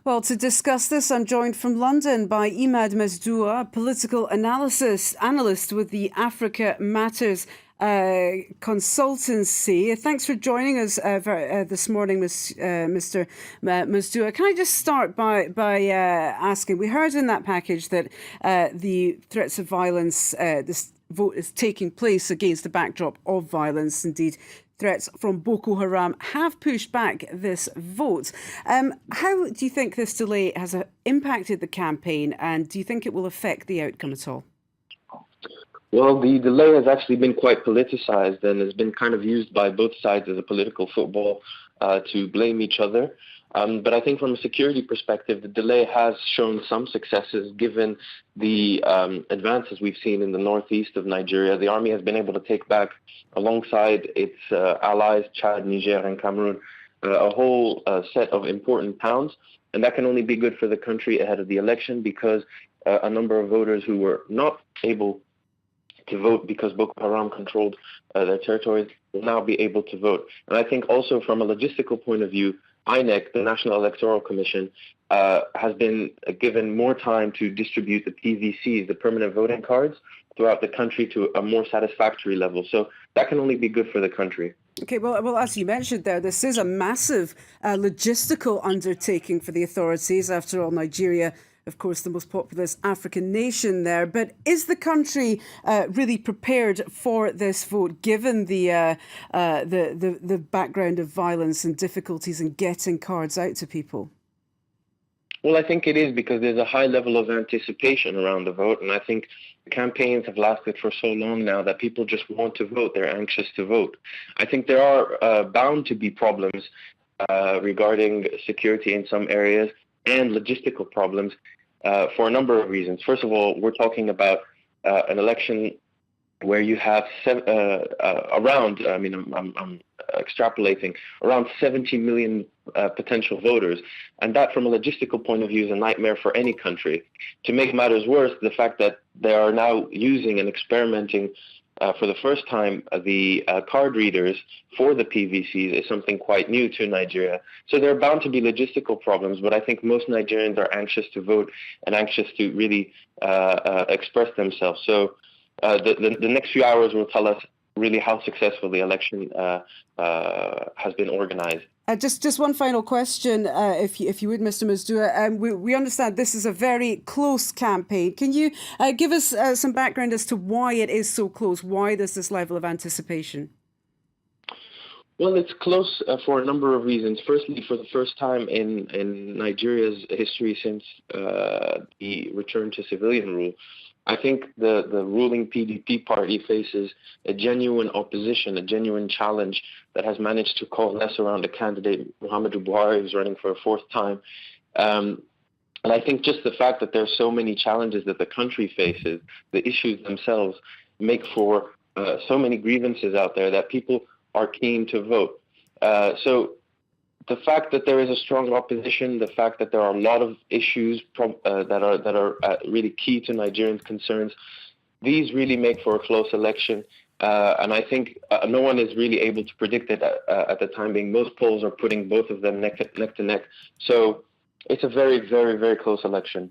Well, to discuss this, I'm joined from London by Imad Mesdoua, political analyst with the Africa Matters consultancy. Thanks for joining us this morning, Mr. Mesdoua. Can I just start by asking, we heard in that package that the threats of violence, this vote is taking place against the backdrop of violence. Indeed, threats from Boko Haram have pushed back this vote. How do you think this delay has impacted the campaign, and do you think it will affect the outcome at all? Well, the delay has actually been quite politicized and has been kind of used by both sides as a political football to blame each other. But I think from a security perspective, the delay has shown some successes given the advances we've seen in the northeast of Nigeria. The army has been able to take back, alongside its allies, Chad, Niger, and Cameroon, a whole set of important towns. And that can only be good for the country ahead of the election because a number of voters who were not able to vote because Boko Haram controlled their territories will now be able to vote. And I think also from a logistical point of view, INEC, the National Electoral Commission, has been given more time to distribute the PVCs, the permanent voting cards, throughout the country to a more satisfactory level. So that can only be good for the country. Okay, well, as you mentioned there, this is a massive logistical undertaking for the authorities. After all, Nigeria, of course, the most populous African nation there. But is the country really prepared for this vote, given the background of violence and difficulties in getting cards out to people? Well, I think it is because there's a high level of anticipation around the vote. And I think campaigns have lasted for so long now that people just want to vote. They're anxious to vote. I think there are bound to be problems regarding security in some areas and logistical problems for a number of reasons. First of all, we're talking about an election where you have around, I'm extrapolating, around 70 million potential voters. And that, from a logistical point of view, is a nightmare for any country. To make matters worse, the fact that they are now using and experimenting for the first time the card readers for the PVCs is something quite new to Nigeria. So there are bound to be logistical problems, but I think most Nigerians are anxious to vote and anxious to really express themselves. So the next few hours will tell us really how successful the election has been organized. Just one final question, if you would, Mr. Mesdoua. We understand this is a very close campaign. Can you give us some background as to why it is so close? Why there's this level of anticipation? Well, it's close for a number of reasons. Firstly, for the first time in Nigeria's history since the return to civilian rule, I think the ruling PDP party faces a genuine opposition, a genuine challenge that has managed to coalesce around a candidate, Muhammadu Buhari, who's running for a fourth time. And I think just the fact that there are so many challenges that the country faces, the issues themselves, make for so many grievances out there that people are keen to vote. So the fact that there is a strong opposition, the fact that there are a lot of issues that are really key to Nigerians' concerns, these really make for a close election. And I think no one is really able to predict it at the time being. Most polls are putting both of them neck to neck. So it's a very, very, very close election.